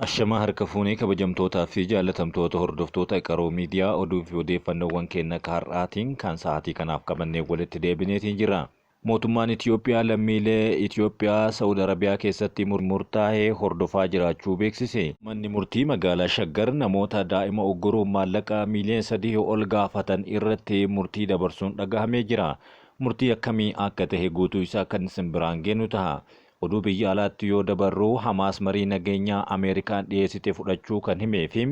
Ashamaa harka fuunee kabajamtootaa fi jaalatamtoota hordoftoota qaroo miidiyaa oduu fi odeeffannoowwan keenya har'aatiin kan sa'aatii kanaaf qabannee walitti deebineetiin jira. Mootummaan Itiyoophiyaa lammiilee Itiyoophiyaa Saawud Arabiyaa keessatti murtaa'ee hordofaa jiraachuu beeksise. Manni murtii magaalaa Shaggar namoota daa'ima ogguruun maallaqa miiliyoona 3 ol gaafatan irratti murtii dabarsuun dhagahamee jira. Murtii akkamii akka ta'e guutuu isaa kan isin biraan geenu ta'a. Oduu biyya alaatti yoo dabarru Hamaas marii nageenyaa Ameerikaan dhiyeessite fudhachuu kan himee fi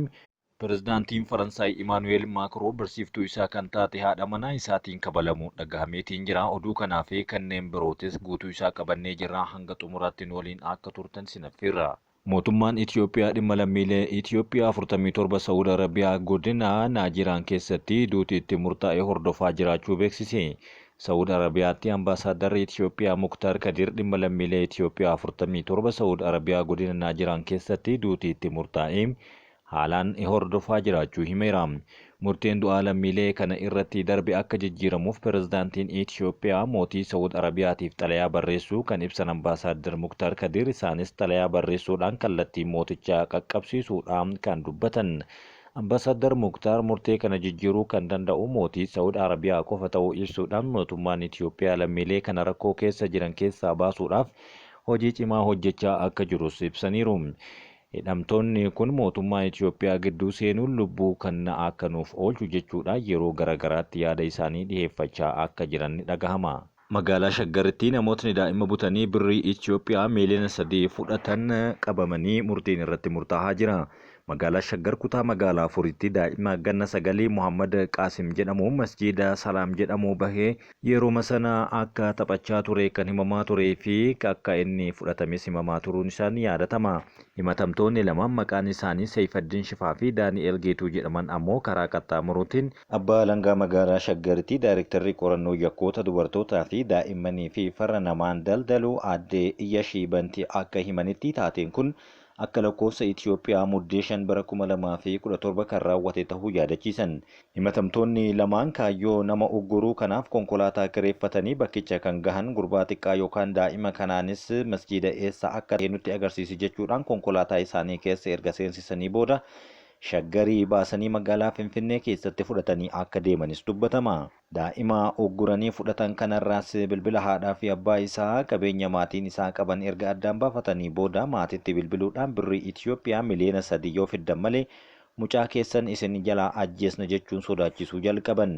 pirezidaantiin Faransaay Imaanu'eel Maakiroon barsiiftuu isaa kan taate haadha manaa isaatiin kabalamuun dhagahameetiin jira. Oduu kanaa fi kanneen birootis guutuu isaa qabannee jirra. Hanga xumuraatti waliin akka turtan sinaffeerra. Mootummaan Itiyoophiyaa dhimma lammiilee Itiyoophiyaa 47 Saawud Arabiyaa godina Naajiraan keessatti duuti itti murtaa'e hordofaa jiraachuu beeksise. Saawud Arabiyaatti ambaasaaddarri Itiyoophiyaa Muktaar Kadir dhimma lammiilee Itiyoophiyaa 47 Saawud Arabiyaa godina Naajiraan keessatti duuti itti murtaa'e haalaan hordofaa jiraachuu himeera. Murteen du'aa lammiilee kana irratti darbe akka jijjiiramuuf pirezidaantiin Itiyoophiyaa mootii Saawud Arabiyaatiif xalayaa barreessuu kan ibsan ambaasaadder Muktaar Kadir isaanis xalayaa barreessuudhaan kallattii mootichaa qaqqabsiisuudhaan kan dubbatan. Ambaasaadder Muktaar murtee kana jijjiiruu kan danda'u mootii Saawud Arabiyaa qofa ta'uu ibsuudhaan mootummaan Itiyoophiyaa lammiilee kana rakkoo keessa jiran keessaa baasuudhaaf hojii cimaa hojjechaa akka jirus ibsaniiru. Hidhamtoonni kun mootummaa Itiyoophiyaa gidduu seenuun lubbuu kan akka nuuf oolchu jechuudha yeroo garagaraatti yaada isaanii dhiyeeffachaa akka jiran dhagahama. Magaalaa Shaggaritti namootni daa'ima butanii birrii Itiyoophiyaa miiliyoona 3 fudhatan qabamanii murtiin irratti murtaa'aa jira. Magaalaa Shaggar kutaa magaalaa Furitti daa'ima ganna 9 Muhammad Qaasim jedhamu masjiida Salaam jedhamu bahee yeroo sana akka taphachaa ture kan himamaa turee fi akka inni fudhatames himamaa turuun isaanii yaadatama. Himatamtoonni lama maqaan isaanii Seyfaddin Shifaa fi Daani'el Geetuu jedhaman ammoo karaa qaxxaamuruutiin abbaa alangaa magaalaa Shaggaritti daayirektarri qorannoo yakkoota dubartootaa fi daa'immanii fi farra namaan daldaluu aadde Iyyashii Bantii akka himanitti taateen kun akka lakkoofsa Itiyoophiyaa muddee 5 bara 2017 kan raawwate ta'uu yaadachiisan. Himatamtoonni lamaan kaayyoo nama ugguruu kanaaf konkolaataa kireeffatanii bakkicha kan gahan gurbaa xiqqaa yookaan daa'ima kanaanis masjiida eessa akka nutti agarsiisi jechuudhaan konkolaataa isaanii keessa erga seensisanii booda Shaggarii baasanii magaalaa Finfinnee keessatti fudhatanii akka deemanis dubbatama. Daa'ima ugguranii fudhatan kanarraas bilbila haadhaa fi abbaa isaa qabeenya maatiin isaa qaban erga addaan baafatanii booda maatitti bilbiluudhaan birrii Itiyoophiyaa miiliyoona 3 yoo fiddan malee mucaa keessan isin jalaa ajjeesna jechuun sodaachisuu jalqaban.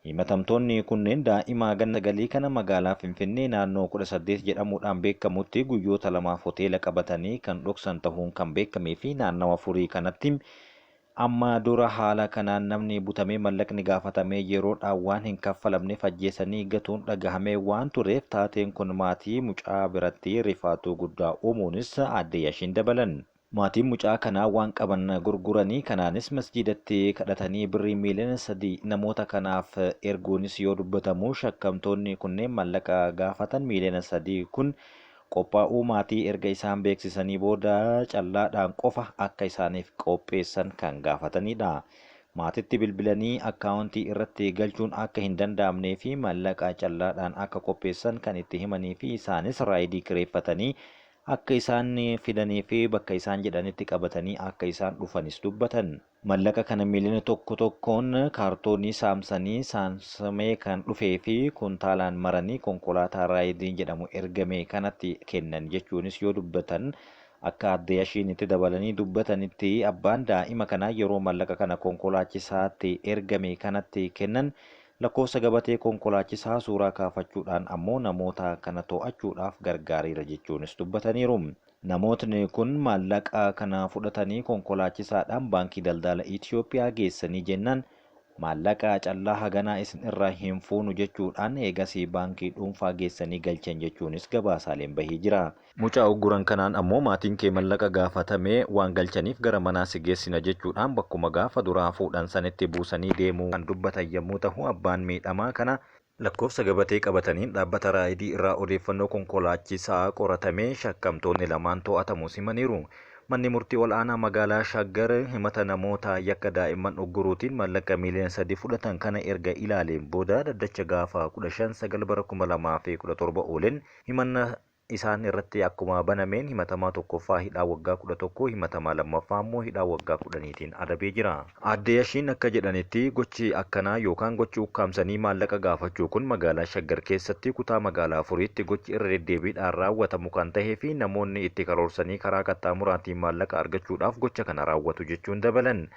Himatamtoonni kunneen daa'ima ganna 9 kana magaalaa Finfinnee naannoo 18 jedhamuudhaan beekamutti guyyoota 2 hoteela qabatanii kan dhoksan ta'uun kan beekamee fi naannawa Furii kanatti amma dura haala kanaan namni butamee mallaqni gaafatamee yeroodhaan waan hin kaffalamne ajjeesanii gatuun dhagahamee waan tureef taateen kun maatii mucaa biratti rifaatuu guddaa uumuunis aadde Yashiin dabalan. Maatiin mucaa kanaa waan qaban gurguranii kanaanis masjiidatti kadhatanii birrii miiliyoona 3 namoota kanaaf erguunis yoo dubbatamu shakkamtoonni kunneen mallaqa gaafatan miiliyoona 3 kun qophaa'uu maatii erga isaan beeksisanii booda callaadhaan qofa akka isaaniif qopheessan kan gaafatanidha. Maatitti bilbilanii akkaawuntii irratti galchuun akka hin danda'amnee fi mallaqa callaadhaan akka qopheessan kan itti himanii fi isaanis raayidii kireeffatanii akka isaan fidanii fi bakka isaan jedhanitti qabatanii akka isaan dhufanis dubbatan. Mallaqa kana miiliyoona tokkoon kaartoonii saamsanii saamsamee kan dhufee fi kuntaalaan maranii konkolaataa raayidiin jedhamu ergame kanatti kennan jechuunis yoo dubbatan akka aadde Yashiinitti dabalanii dubbatanitti abbaan daa'ima kanaa yeroo mallaqa kana konkolaachisaatti ergame kanatti kennan lakkoofsa gabatee konkolaachisaa suuraa kaafachuudhaan ammoo namoota kana to'achuudhaaf gargaareera jechuunis dubbataniiru. Namootni kun maallaqa kana fudhatanii konkolaachisaadhaan baankii daldala Itiyoophiyaa geessanii jennaan maallaqa callaa haganaa isin irraa hin fuunu jechuudhaan eegasii baankii dhuunfaa geessanii galchan jechuunis gabaasaaleen bahii jira. Mucaa ugguran kanaan ammoo maatiin kee mallaqa gaafatamee waan galchaniif gara manaa si geessina jechuudhaan bakkuma gaafa duraa fuudhan sanitti buusanii deemuu kan dubbatan yommuu ta'u abbaan miidhamaa kana lakkoofsa gabatee qabataniin dhaabbata raayidii irraa odeeffannoo konkolaachisaa qoratamee shakkamtoonni lamaan to'atamus himaniiru. Manni murtii ol'aanaa magaalaa Shaggar himata namoota yakka daa'imman ugguruutiin mallaqa miiliyoona 3 fudhatan kana erga ilaaleen booda daddacha gaafa 15/9/2017 ooleen himanna isaan irratti akkuma banameen himatamaa tokkoffaa hidhaa waggaa 11, himatamaa lammaffaa immoo hidhaa waggaa 10tiin adabee jira. Aadde Yashiin akka jedhanitti gochi akkanaa yookaan gochi ukkaamsanii maallaqa gaafachuu kun magaalaa Shaggar keessatti kutaa magaalaa Afuriitti gochi irra deddeebiidhaan raawwatamu kan tahee fi namoonni itti karoorsanii karaa qaxxaamuraatiin maallaqa argachuudhaaf gocha kana raawwatu jechuun dabalan.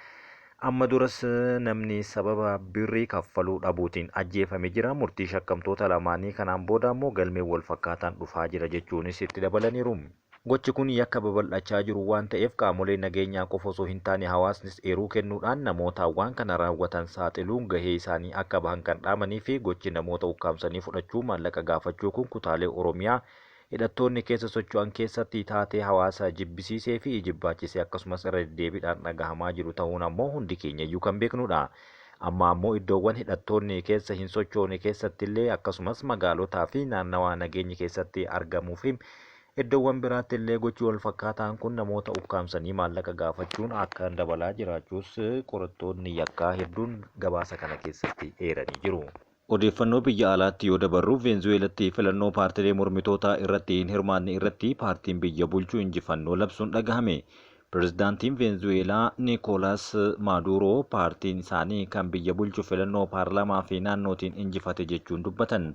Amma duras namni sababa birrii kaffaluu dhabuutiin ajjeefamee jira. Murtii shakkamtoota lamaanii kanaan booda immoo galmee wal fakkaataan dhufaa jira jechuunis itti dabalaniiru. Gochi kun yakka babal'achaa jiru waan ta'eef qaamolee nageenyaa qofa osoo hin taane hawaasnis eeruu kennuudhaan namoota waan kana raawwatan saaxiluun gahee isaanii akka bahan kan dhaamanii fi gochi namoota ukkaamsanii fudhachuu maallaqa gaafachuu kun kutaalee Oromiyaa hidhattoonni keessa socho'an keessatti taatee hawaasa jibbisiisee fi jibbaachisee akkasumas irra deddeebiidhaan dhagahamaa jiru ta'uun ammoo hundi keenya iyyuu kan beeknudha. Amma ammoo iddoowwan hidhattoonni keessa hin sochoone keessatti illee akkasumas magaalotaa fi naannawaa nageenyi keessatti argamuu fi iddoowwan biraatti illee gochi wal fakkaataan kun namoota ukkaamsanii maallaqa gaafachuun akka dabalaa jiraachuus qorattoonni yakkaa hedduun gabaasa kana keessatti eeranii jiru. Odeeffannoo biyya alaatti yoo dabarru Veenzuweelatti filannoo paartilee mormitootaa irratti hin hirmaanne irratti paartiin biyya bulchuu injifannoo labsuun dhagahame. Pirezidaantiin Veenzuweelaa Niikoolaas Maaduroo paartiin isaanii kan biyya bulchu filannoo paarlamaa fi naannootiin injifate jechuun dubbatan.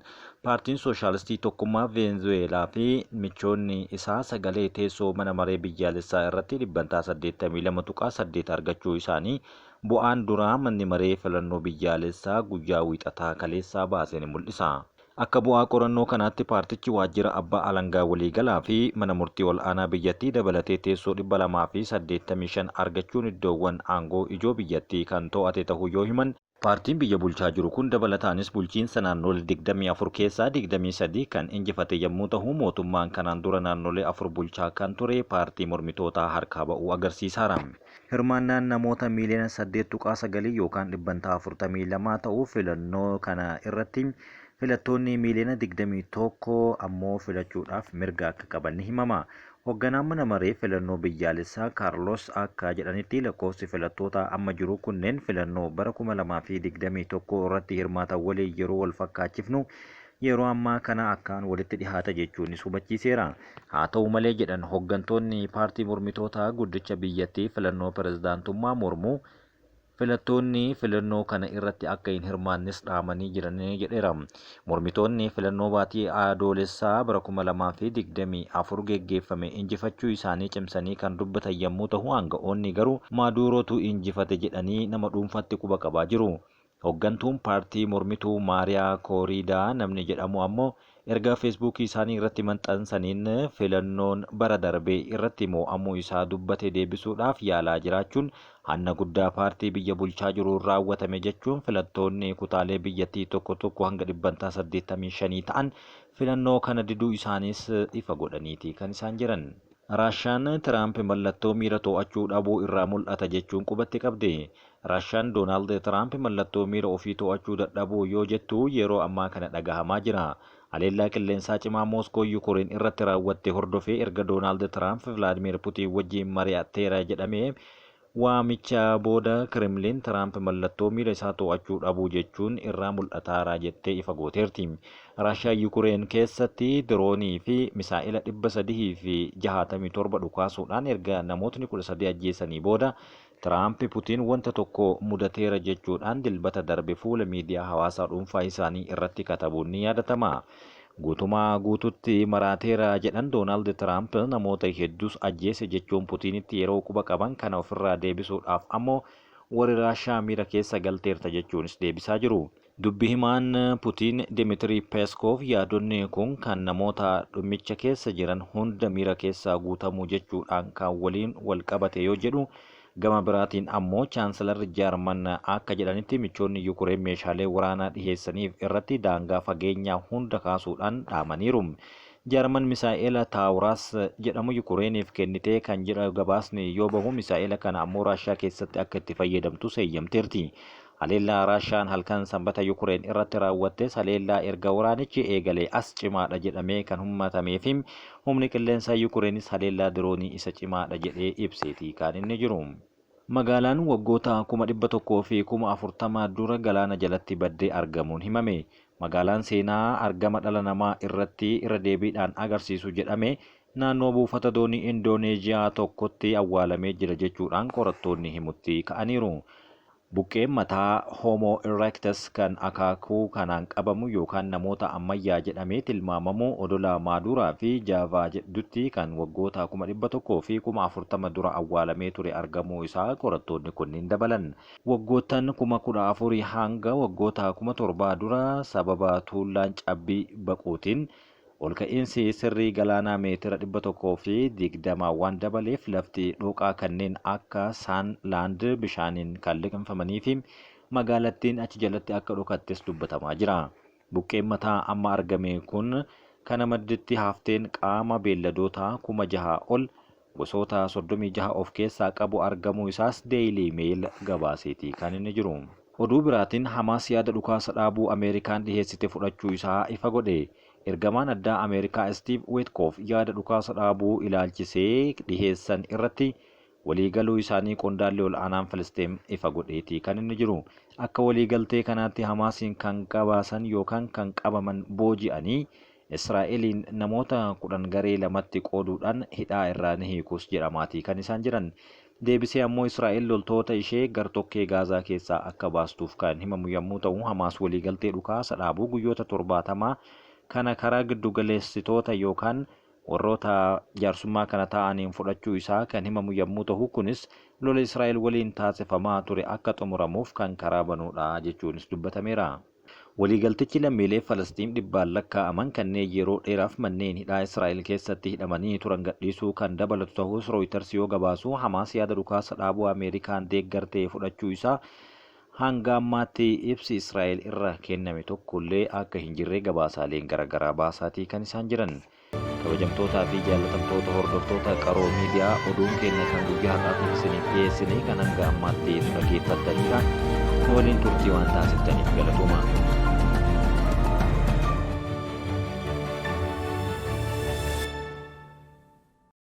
Paartiin Sooshaalistii Tokkummaa Veenzuweelaa fi michoonni isaa sagalee teessoo mana maree biyyaalessaa irratti 82.8 argachuu isaanii bu'aan duraa manni maree filannoo biyyaalessaa guyyaa wiixataa kaleessaa baaseen mul'isa. Akka bu'aa qorannoo kanaatti paartichi waajjira abbaa alangaa waliigalaa fi mana murtii ol'aanaa biyyattii dabalatee teessoo 285 argachuun iddoowwan aangoo ijoo biyyattii kan to'ate ta'uu yoo himan, paartiin biyya bulchaa jiru kun dabalataanis bulchiinsa naannolee 24 keessaa 23 kan injifate yommuu ta'u, mootummaan kanaan dura naannolee 4 bulchaa kan ture paartii mormitootaa harkaa ba'uu agarsiisaara. Hirmaannaan namoota miiliyoona 8.9 yookaan 442 ta'uu filannoo kana irratti filattoonni miiliyoona 21 ammoo filachuudhaaf mirga akka qaban ni himama. Hoogganaan mana maree filannoo biyyaalessaa Kaarlos akka jedhanitti lakkoofsi filattoota amma jiru kunneen filannoo bara 2021 irratti hirmaatan waliin yeroo wal fakkaachifnu yeroo ammaa kana akkaan walitti dhihaata jechuunis hubachiiseera. Haa ta'u malee jedhan hooggantoonni paartii mormitootaa guddicha biyyattii filannoo pirezidaantummaa mormuu filattoonni filannoo kana irratti akka hin hirmaannes dhaamanii jiran jedheera. Mormitoonni filannoo baatii adoolessaa bara 2024 geggeeffame injifachuu isaanii cimsanii kan dubbatan yommuu ta'u, aanga'oonni garuu Maadurootu injifate jedhanii nama dhuunfaatti quba qabaa jiru. Hooggantuun paartii mormituu Maariyaa Kooriidaa namni jedhamu ammoo erga feesbuukii isaanii irratti maxxansaniin filannoon bara darbee irratti mo'amuu isaa dubbate deebisuudhaaf yaalaa jiraachuun hanna guddaa paartii biyya bulchaa jiru raawwatame jechuun filattoonni kutaalee biyyattii tokko tokko hanga 85 ta'an filannoo kana diduu isaaniis ifa godhaniiti kan isaan jiran. Raashaan Tiraamp mallattoo miira to'achuu dhabuu irraa mul'ata jechuun qubatti qabde. Raashaan Doonaald Tiraamp mallattoo miira ofii to'achuu dadhabuu yoo jettu yeroo ammaa kana dhagahamaa jira. Haleellaa qilleensaa cimaa Mooskoo Yuukireen irratti raawwatte hordofee erga Doonaald Tiraamp Vilaadimeer Puutiin wajjin mari'ateera jedhamee waamicha booda Kremlin Tiraamp mallattoo miira isaa to'achuu dhabuu jechuun irraa mul'ataara jettee ifa gooteerti. Raashaa Yuukireen keessatti diroonii fi misaa'ila 367 dhukaasuudhaan erga namootni 13 ajjeesanii booda Tiraamp Puutiin wanta tokko mudateera jechuudhaan dilbata darbe fuula miidiyaa hawaasaa dhuunfaa isaanii irratti katabuun ni yaadatama. Guutumaa guututti maraateera jedhan Doonaald Tiraamp namoota hedduus ajjeese jechuun Puutiinitti yeroo quba qaban kana ofirraa deebisuudhaaf ammoo warri Raashaa miira keessa galteerta jechuunis deebisaa jiru. Dubbi himaan Puutiin Dimiitrii Peeskoof yaadonni kun kan namoota dhummicha keessa jiran hunda miira keessaa guutamuu jechuudhaan kan waliin wal qabate yoo jedhu, gama biraatiin ammoo chaanselarri Jaarman akka jedhanitti michoonni Yuukireen meeshaalee waraanaa dhiheessaniif irratti daangaa fageenyaa hunda kaasuudhaan dhaamaniiru. Jaarman misaa'ela Taawuraas jedhamu Yuukireeniif kennitee kan jedha gabaasni yoo bahu misaa'ela kana ammoo Raashaa keessatti akka itti fayyadamtu seeyyamteerti. Haleellaa Raashaan halkan sanbata Yuukireen irratti raawwattes haleellaa erga waraanichi eegalee as cimaadha jedhamee kan himatamee fi humni qilleensaa Yuukireenis haleellaa diroonii isa cimaadha jedhee ibseeti kan inni jiru. Magaalaan waggoota 100,000 fi 40,000 dura galaana jalatti baddee argamuun himame. magaalaan seenaa argama dhala namaa irratti irra deebiidhaan agarsiisu jedhame naannoo buufata doonii Indooneeziyaa tokkotti awwaalamee jira jechuudhaan qorattoonni himutti ka'aniiru. Buqqeen mataa Homo erectus kan akaakuu kanaan qabamu yookaan namoota ammayyaa jedhamee tilmaamamu odola Maaduraa fi Jaavaa jedhutti kan waggoota 100 fi 40 dura awwaalamee ture argamuu isaa qorattoonni kunniin dabalan. Waggoottan 14,000 hanga waggoota 7,000 dura sababa tuullaan cabbii baquutiin ol ka'iinsi sirrii galaanaa meetira 120 waan dabaleef lafti dhooqaa kanneen akka Saanlaand bishaaniin kan liqimfamanii fi magaalattiin achi jalatti akka dhokattes dubbatamaa jira. Buqqeen mataa amma argame kun kana madditti hafteen qaama beelladootaa 6,000 ol gosoota 36 of keessaa qabu argamuu isaas Daily Mail gabaaseeti kan inni jiru. Oduu biraatiin Hamaas yaada dhukaasa dhaabuu Ameerikaan dhiheessite fudhachuu isaa ifa godhe. Ergamaan addaa Ameerikaa Steve Witkoff yaada dhukaasa dhaabuu ilaalchisee dhiheessan irratti waliigaluu isaanii qondaalli ol aanaan Filisxeem ifa godheeti kan inni jiru. Akka waliigaltee kanaatti Hamaasiin kan qabaasan yookaan kan qabaman booji'anii Israa'eliin namoota 10 garee lamatti qooduudhaan hidhaa irraa ni hiikus jedhamaati kan isaan jiran. Deebisee ammoo Israa'el loltoota ishee gartokkee Gaazaa keessaa akka baastuuf kan himamu yommuu ta'u, Hamaas waliigaltee dhukaasa dhaabuu guyyoota 70 kana karaa giddugaleessitoota yookaan warroota jaarsummaa kana ta'aniin fudhachuu isaa kan himamu yommuu ta'u, kunis lola Israa'el waliin taasifamaa ture akka xumuramuuf kan karaa banuudha jechuunis dubbatameera. Waliigaltichi lammiilee Falastiin dhibbaan lakkaa'aman kanneen yeroo dheeraaf manneen hidhaa Israa'el keessatti hidhamanii turan gadhiisuu kan dabalatu ta'us Reuters yoo gabaasu, Hamaas yaada dhukaasa dhaabuu Ameerikaan deeggartee fudhachuu isaa hanga ammaatti ibsi Israa'el irra kenname tokkollee akka hin jirre gabaasaaleen garaagaraa baasaatii kan isaan jiran. Kabajamtootaa fi jaallatamtoota hordoftoota qaroo miidiyaa oduun keenya kan guyyaa har'aatiif isiniif dhiyeessine kan hanga ammaatti dhaggeeffattanidha. Waliin turtii waan taasiftaniif galatoomaa.